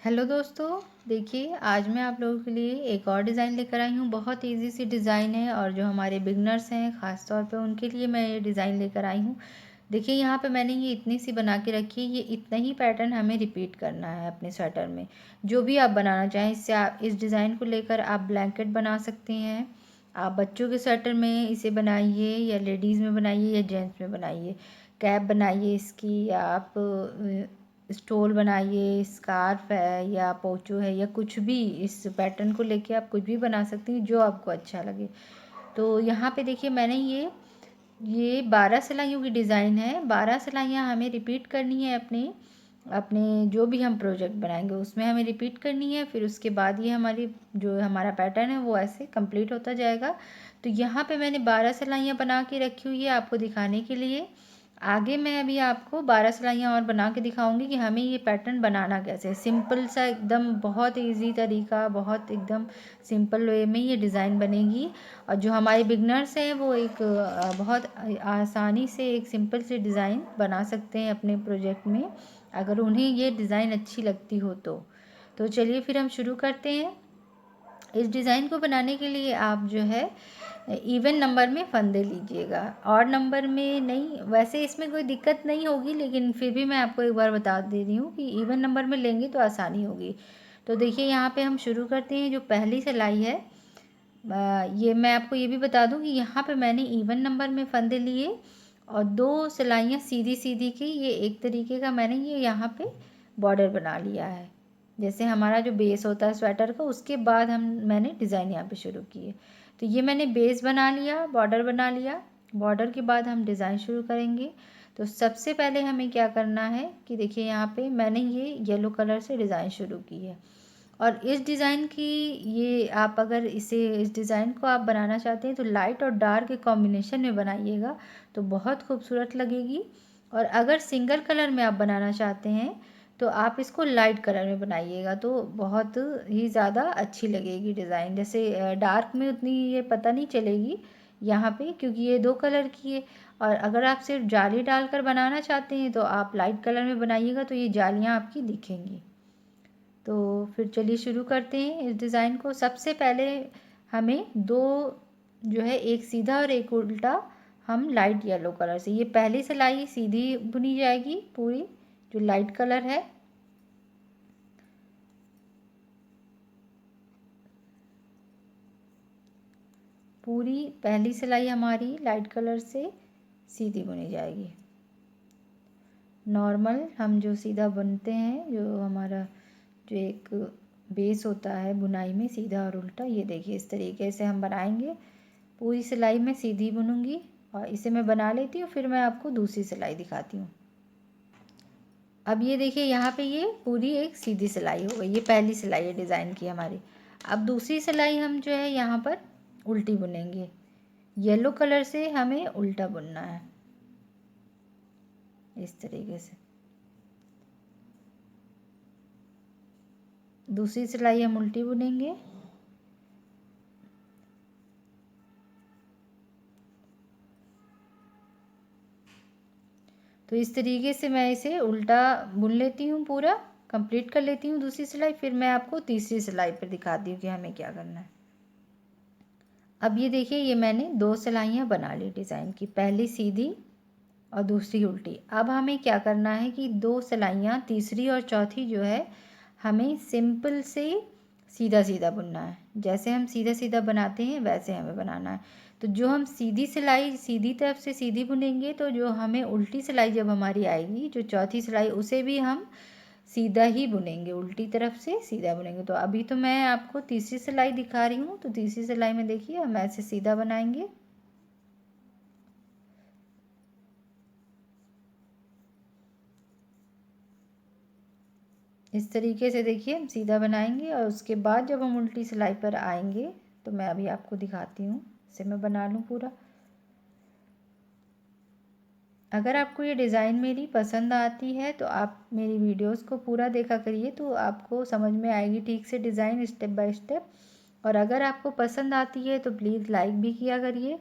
Hello दोस्तों, देखिए आज मैं आप लोगों के लिए एक और डिज़ाइन लेकर आई हूँ। बहुत इजी सी डिज़ाइन है और जो हमारे बिगनर्स हैं ख़ास तौर पे उनके लिए मैं ये डिज़ाइन लेकर आई हूँ। देखिए यहाँ पे मैंने ये इतनी सी बना के रखी है। ये इतना ही पैटर्न हमें रिपीट करना है अपने स्वेटर में। जो भी आप बनाना चाहें, इससे आप इस डिज़ाइन को लेकर आप ब्लैंकेट बना सकते हैं। आप बच्चों के स्वेटर में इसे बनाइए या लेडीज़ में बनाइए या जेंट्स में बनाइए। कैप बनाइए इसकी, या आप स्टोल बनाइए, स्कार्फ है या पोचो है या कुछ भी, इस पैटर्न को लेके आप कुछ भी बना सकती हैं जो आपको अच्छा लगे। तो यहाँ पे देखिए मैंने ये 12 सिलाइयों की डिज़ाइन है। 12 सिलाइयाँ हमें रिपीट करनी है अपने अपने जो भी हम प्रोजेक्ट बनाएंगे उसमें हमें रिपीट करनी है। फिर उसके बाद ये हमारी जो हमारा पैटर्न है वो ऐसे कंप्लीट होता जाएगा। तो यहाँ पे मैंने 12 सिलाइयाँ बना के रखी हुई है आपको दिखाने के लिए। आगे मैं अभी आपको 12 सिलाइयाँ और बना के दिखाऊंगी कि हमें ये पैटर्न बनाना कैसे है। सिंपल सा एकदम, बहुत इजी तरीका, बहुत एकदम सिंपल वे में ये डिज़ाइन बनेगी। और जो हमारे बिगनर्स हैं वो एक बहुत आसानी से एक सिंपल सी डिज़ाइन बना सकते हैं अपने प्रोजेक्ट में, अगर उन्हें ये डिज़ाइन अच्छी लगती हो तो चलिए फिर हम शुरू करते हैं। इस डिज़ाइन को बनाने के लिए आप जो है इवन नंबर में फंदे लीजिएगा, और नंबर में नहीं। वैसे इसमें कोई दिक्कत नहीं होगी, लेकिन फिर भी मैं आपको एक बार बता दे रही हूँ कि इवन नंबर में लेंगे तो आसानी होगी। तो देखिए यहाँ पे हम शुरू करते हैं। जो पहली सिलाई है, ये मैं आपको ये भी बता दूँ कि यहाँ पे मैंने इवन नंबर में फंदे लिए और 2 सिलाइयाँ सीधी सीधी की। ये एक तरीके का मैंने ये यहाँ पे बॉर्डर बना लिया है, जैसे हमारा जो बेस होता है स्वेटर का, उसके बाद मैंने डिज़ाइन यहाँ पे शुरू की है। तो ये मैंने बेस बना लिया, बॉर्डर बना लिया। बॉर्डर के बाद हम डिज़ाइन शुरू करेंगे। तो सबसे पहले हमें क्या करना है कि देखिए यहाँ पे मैंने ये येलो कलर से डिज़ाइन शुरू की है। और इस डिज़ाइन की, ये आप अगर इस डिज़ाइन को आप बनाना चाहते हैं तो लाइट और डार्क के कॉम्बिनेशन में बनाइएगा, तो बहुत खूबसूरत लगेगी। और अगर सिंगल कलर में आप बनाना चाहते हैं तो आप इसको लाइट कलर में बनाइएगा, तो बहुत ही ज़्यादा अच्छी लगेगी डिज़ाइन। जैसे डार्क में उतनी ये पता नहीं चलेगी यहाँ पे, क्योंकि ये 2 कलर की है। और अगर आप सिर्फ जाली डालकर बनाना चाहते हैं तो आप लाइट कलर में बनाइएगा, तो ये जालियाँ आपकी दिखेंगी। तो फिर चलिए शुरू करते हैं इस डिज़ाइन को। सबसे पहले हमें 2 जो है, एक सीधा और एक उल्टा, हम लाइट येलो कलर से, ये पहली सिलाई सीधी बुनी जाएगी पूरी, जो लाइट कलर है। पूरी पहली सिलाई हमारी लाइट कलर से सीधी बुनी जाएगी। नॉर्मल हम जो सीधा बुनते हैं, जो हमारा जो एक बेस होता है बुनाई में, सीधा और उल्टा, ये देखिए इस तरीके से हम बनाएंगे। पूरी सिलाई में सीधी बुनूंगी और इसे मैं बना लेती हूँ, फिर मैं आपको दूसरी सिलाई दिखाती हूँ। अब ये देखिए यहाँ पे ये पूरी एक सीधी सिलाई हो गई। ये पहली सिलाई है डिज़ाइन की हमारी। अब दूसरी सिलाई हम जो है यहाँ पर उल्टी बुनेंगे। येलो कलर से हमें उल्टा बुनना है इस तरीके से। दूसरी सिलाई हम उल्टी बुनेंगे। तो इस तरीके से मैं इसे उल्टा बुन लेती हूँ, पूरा कंप्लीट कर लेती हूँ दूसरी सिलाई। फिर मैं आपको तीसरी सिलाई पर दिखाती हूँ कि हमें क्या करना है। अब ये देखिए, ये मैंने 2 सिलाइयाँ बना ली डिज़ाइन की, पहली सीधी और दूसरी उल्टी। अब हमें क्या करना है कि 2 सिलाइयाँ, तीसरी और चौथी जो है, हमें सिंपल से सीधा सीधा बुनना है। जैसे हम सीधा सीधा बनाते हैं वैसे हमें बनाना है। तो जो हम सीधी सिलाई सीधी तरफ से सीधी बुनेंगे, तो जो हमें उल्टी सिलाई जब हमारी आएगी, जो चौथी सिलाई, उसे भी हम सीधा ही बुनेंगे, उल्टी तरफ से सीधा बुनेंगे। तो अभी तो मैं आपको तीसरी सिलाई दिखा रही हूँ। तो तीसरी सिलाई में देखिए हम ऐसे सीधा बनाएंगे। इस तरीके से देखिए हम सीधा बनाएंगे, और उसके बाद जब हम उल्टी सिलाई पर आएंगे, तो मैं अभी आपको दिखाती हूँ। इसे मैं बना लूँ पूरा। अगर आपको ये डिज़ाइन मेरी पसंद आती है तो आप मेरी वीडियोस को पूरा देखा करिए, तो आपको समझ में आएगी ठीक से डिज़ाइन, स्टेप बाय स्टेप। और अगर आपको पसंद आती है तो प्लीज़ लाइक भी किया करिए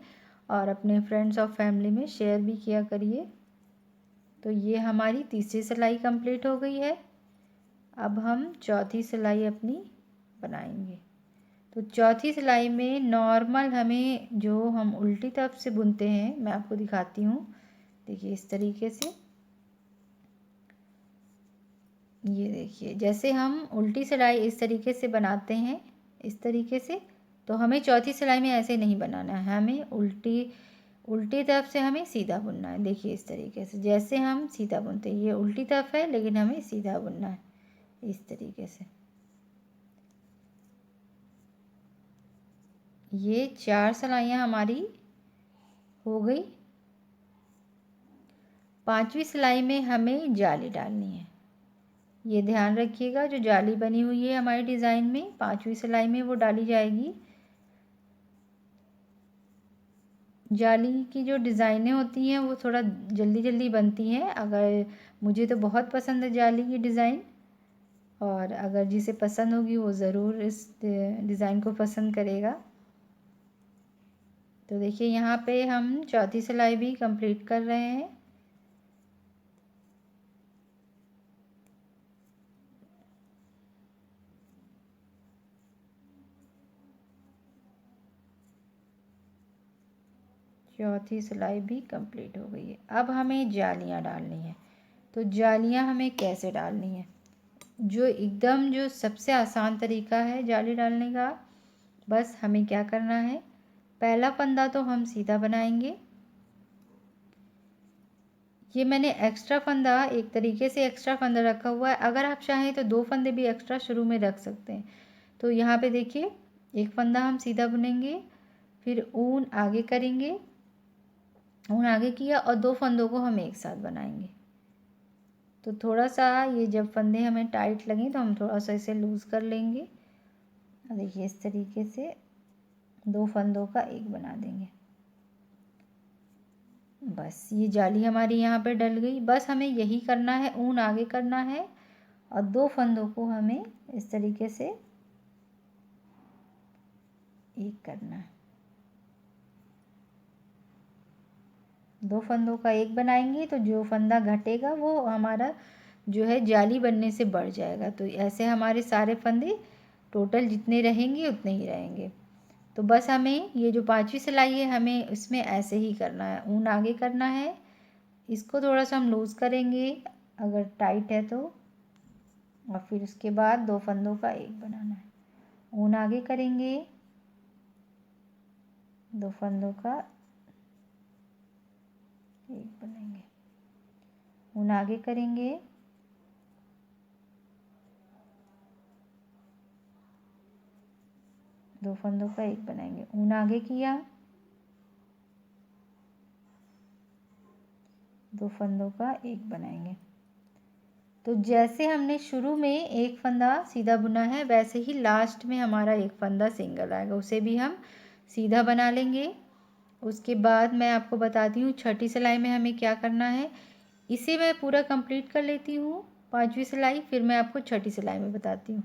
और अपने फ्रेंड्स और फैमिली में शेयर भी किया करिए। तो ये हमारी तीसरी सिलाई कंप्लीट हो गई है। अब हम चौथी सिलाई अपनी बनाएंगे। तो चौथी सिलाई में नॉर्मल हमें जो हम उल्टी तरफ से बुनते हैं, मैं आपको दिखाती हूँ। देखिए इस तरीके से, ये देखिए जैसे हम उल्टी सिलाई इस तरीके से बनाते हैं, इस तरीके से, तो हमें चौथी सिलाई में ऐसे नहीं बनाना है, हमें उल्टी तरफ से हमें सीधा बुनना है। देखिए इस तरीके से, जैसे हम सीधा बुनते हैं, ये उल्टी तरफ है लेकिन हमें सीधा बुनना है इस तरीके से। ये 4 सिलाइयाँ हमारी हो गई। 5वीं सिलाई में हमें जाली डालनी है। ये ध्यान रखिएगा, जो जाली बनी हुई है हमारी डिज़ाइन में 5वीं सिलाई में वो डाली जाएगी। जाली की जो डिज़ाइनें होती हैं वो थोड़ा जल्दी जल्दी बनती हैं। अगर मुझे तो बहुत पसंद है जाली की डिज़ाइन, और अगर जिसे पसंद होगी वो ज़रूर इस डिज़ाइन को पसंद करेगा। तो देखिए यहाँ पे हम चौथी सिलाई भी कंप्लीट कर रहे हैं। चौथी सिलाई भी कंप्लीट हो गई है। अब हमें जालियाँ डालनी है। तो जालियाँ हमें कैसे डालनी है? जो सबसे आसान तरीका है जाली डालने का, बस हमें क्या करना है, पहला फंदा तो हम सीधा बनाएंगे। ये मैंने एक्स्ट्रा फंदा, एक तरीके से एक्स्ट्रा फंदा रखा हुआ है। अगर आप चाहें तो 2 फंदे भी एक्स्ट्रा शुरू में रख सकते हैं। तो यहाँ पे देखिए, एक फंदा हम सीधा बुनेंगे, फिर ऊन आगे करेंगे, ऊन आगे किया और 2 फंदों को हम एक साथ बनाएंगे। तो थोड़ा सा ये जब फंदे हमें टाइट लगें तो हम थोड़ा सा इसे लूज़ कर लेंगे। देखिए इस तरीके से 2 फंदों का एक बना देंगे। बस ये जाली हमारी यहाँ पे डल गई। बस हमें यही करना है, ऊन आगे करना है और 2 फंदों को हमें इस तरीके से एक करना है। 2 फंदों का एक बनाएंगे तो जो फंदा घटेगा वो हमारा जो है जाली बनने से बढ़ जाएगा। तो ऐसे हमारे सारे फंदे टोटल जितने रहेंगे उतने ही रहेंगे। तो बस हमें ये जो 5वीं सिलाई है हमें इसमें ऐसे ही करना है, ऊन आगे करना है, इसको थोड़ा सा हम लूज़ करेंगे अगर टाइट है तो, और फिर उसके बाद 2 फंदों का एक बनाना है। ऊन आगे करेंगे, 2 फंदों का एक बनाएंगे, ऊन आगे करेंगे, 2 फंदों का एक बनाएंगे, ऊन आगे किया, 2 फंदों का एक बनाएंगे। तो जैसे हमने शुरू में एक फंदा सीधा बुना है वैसे ही लास्ट में हमारा एक फंदा सिंगल आएगा, उसे भी हम सीधा बना लेंगे। उसके बाद मैं आपको बताती हूँ 6ठी सिलाई में हमें क्या करना है। इसे मैं पूरा कंप्लीट कर लेती हूँ 5वीं सिलाई, फिर मैं आपको 6ठी सिलाई में बताती हूँ।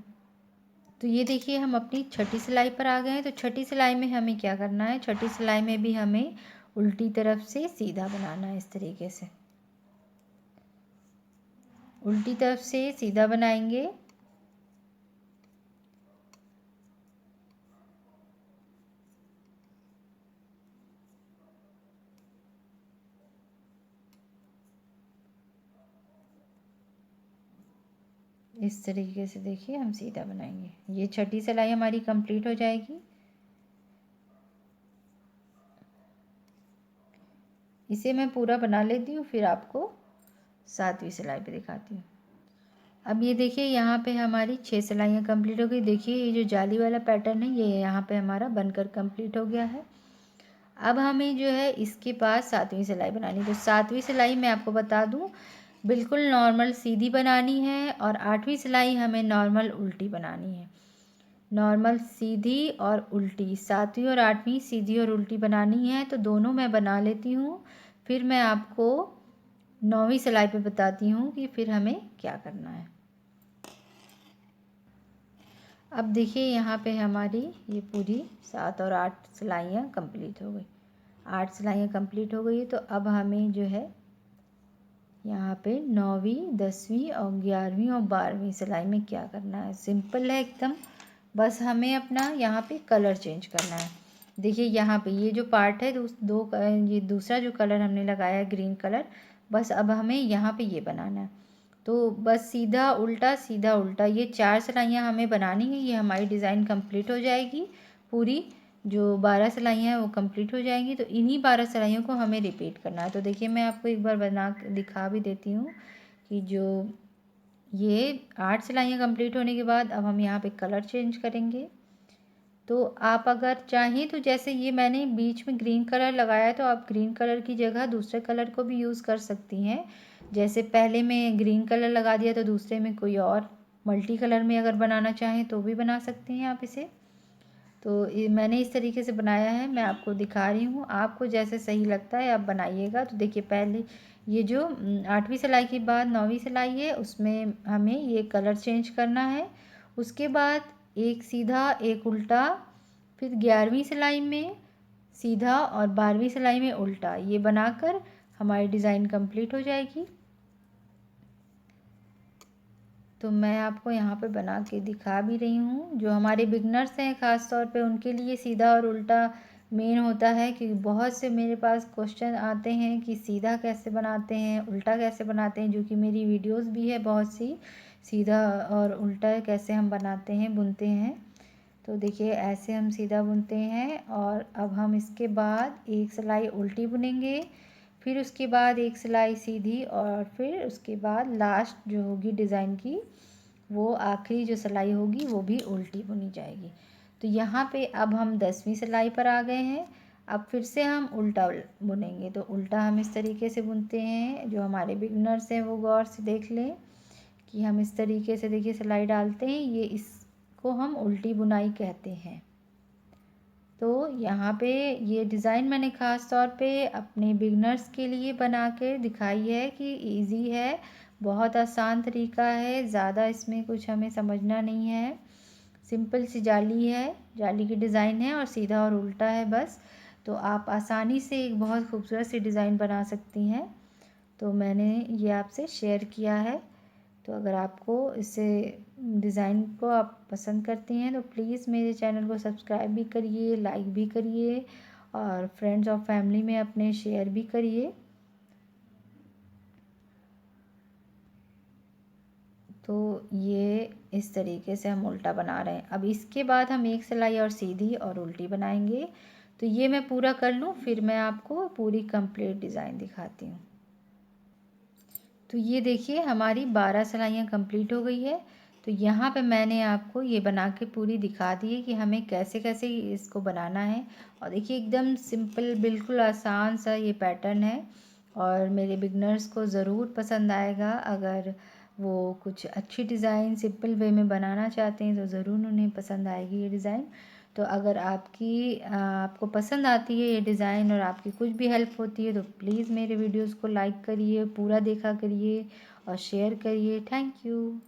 तो ये देखिए हम अपनी 6ठी सिलाई पर आ गए हैं। तो 6ठी सिलाई में हमें क्या करना है, 6ठी सिलाई में भी हमें उल्टी तरफ से सीधा बनाना है। इस तरीके से उल्टी तरफ से सीधा बनाएंगे। इस तरीके से देखिए हम सीधा बनाएंगे। ये 6ठी सिलाई हमारी कंप्लीट हो जाएगी। इसे मैं पूरा बना लेती हूँ, फिर आपको 7वीं सिलाई पे दिखाती हूँ। अब ये देखिए यहाँ पे हमारी 6 सिलाइयाँ कंप्लीट हो गई। देखिए ये जो जाली वाला पैटर्न है ये यहाँ पे हमारा बनकर कंप्लीट हो गया है। अब हमें जो है इसके पास 7वीं सिलाई बनानी। तो 7वीं सिलाई मैं आपको बता दूँ बिल्कुल नॉर्मल सीधी बनानी है, और 8वीं सिलाई हमें नॉर्मल उल्टी बनानी है। नॉर्मल सीधी और उल्टी, 7वीं और 8वीं सीधी और उल्टी बनानी है। तो दोनों मैं बना लेती हूँ, फिर मैं आपको 9वीं सिलाई पे बताती हूँ कि फिर हमें क्या करना है। अब देखिए यहाँ पे हमारी ये पूरी 7 और 8 सिलाइयाँ कंप्लीट हो गई। 8 सिलाइयाँ कंप्लीट हो गई। तो अब हमें जो है यहाँ पे 9वीं 10वीं और 11वीं और 12वीं सिलाई में क्या करना है, सिंपल है एकदम। बस हमें अपना यहाँ पे कलर चेंज करना है। देखिए यहाँ पे ये जो पार्ट है ये दूसरा जो कलर हमने लगाया है ग्रीन कलर, बस अब हमें यहाँ पे ये बनाना है। तो बस सीधा उल्टा ये 4 सिलाइयाँ हमें बनानी है। ये हमारी डिज़ाइन कंप्लीट हो जाएगी पूरी। जो 12 सिलाइयाँ हैं वो कंप्लीट हो जाएंगी। तो इन्हीं 12 सिलाइयों को हमें रिपीट करना है। तो देखिए मैं आपको एक बार बना के दिखा भी देती हूँ कि जो ये 8 सिलाइयाँ कंप्लीट होने के बाद अब हम यहाँ पे कलर चेंज करेंगे। तो आप अगर चाहें तो जैसे ये मैंने बीच में ग्रीन कलर लगाया है, तो आप ग्रीन कलर की जगह दूसरे कलर को भी यूज़ कर सकती हैं। जैसे पहले में ग्रीन कलर लगा दिया तो दूसरे में कोई और मल्टी कलर में अगर बनाना चाहें तो भी बना सकती हैं आप इसे। तो मैंने इस तरीके से बनाया है, मैं आपको दिखा रही हूँ। आपको जैसे सही लगता है आप बनाइएगा। तो देखिए पहले ये जो 8वीं सिलाई के बाद 9वीं सिलाई है उसमें हमें ये कलर चेंज करना है। उसके बाद एक सीधा एक उल्टा, फिर 11वीं सिलाई में सीधा और 12वीं सिलाई में उल्टा, ये बनाकर हमारी डिज़ाइन कंप्लीट हो जाएगी। तो मैं आपको यहाँ पे बना के दिखा भी रही हूँ। जो हमारे बिगनर्स हैं ख़ास तौर पे उनके लिए सीधा और उल्टा मेन होता है, क्योंकि बहुत से मेरे पास क्वेश्चन आते हैं कि सीधा कैसे बनाते हैं, उल्टा कैसे बनाते हैं, जो कि मेरी वीडियोस भी है बहुत सी, सीधा और उल्टा कैसे हम बनाते हैं बुनते हैं। तो देखिए ऐसे हम सीधा बुनते हैं और अब हम इसके बाद एक सिलाई उल्टी बुनेंगे, फिर उसके बाद एक सिलाई सीधी और फिर उसके बाद लास्ट जो होगी डिज़ाइन की वो आखिरी जो सिलाई होगी वो भी उल्टी बुनी जाएगी। तो यहाँ पे अब हम 10वीं सिलाई पर आ गए हैं। अब फिर से हम उल्टा बुनेंगे। तो उल्टा हम इस तरीके से बुनते हैं। जो हमारे बिगनर्स हैं वो गौर से देख लें कि हम इस तरीके से देखिए सिलाई डालते हैं, ये इसको हम उल्टी बुनाई कहते हैं। तो यहाँ पे ये डिज़ाइन मैंने ख़ास तौर पे अपने बिगनर्स के लिए बना के दिखाई है कि इजी है, बहुत आसान तरीका है, ज़्यादा इसमें कुछ हमें समझना नहीं है। सिंपल सी जाली है, जाली की डिज़ाइन है और सीधा और उल्टा है बस। तो आप आसानी से एक बहुत खूबसूरत सी डिज़ाइन बना सकती हैं। तो मैंने ये आपसे शेयर किया है। तो अगर आपको इसे डिज़ाइन को आप पसंद करती हैं तो प्लीज़ मेरे चैनल को सब्सक्राइब भी करिए, लाइक भी करिए और फ्रेंड्स और फैमिली में अपने शेयर भी करिए। तो ये इस तरीके से हम उल्टा बना रहे हैं। अब इसके बाद हम एक सिलाई और सीधी और उल्टी बनाएंगे। तो ये मैं पूरा कर लूँ फिर मैं आपको पूरी कंप्लीट डिज़ाइन दिखाती हूँ। तो ये देखिए हमारी 12 सिलाइयाँ कंप्लीट हो गई है। तो यहाँ पे मैंने आपको ये बना के पूरी दिखा दी है कि हमें कैसे कैसे इसको बनाना है। और देखिए एकदम सिंपल बिल्कुल आसान सा ये पैटर्न है और मेरे बिगनर्स को ज़रूर पसंद आएगा। अगर वो कुछ अच्छी डिज़ाइन सिंपल वे में बनाना चाहते हैं तो ज़रूर उन्हें पसंद आएगी ये डिज़ाइन। तो अगर आपको पसंद आती है ये डिज़ाइन और आपकी कुछ भी हेल्प होती है तो प्लीज़ मेरे वीडियोस को लाइक करिए, पूरा देखा करिए और शेयर करिए। Thank you.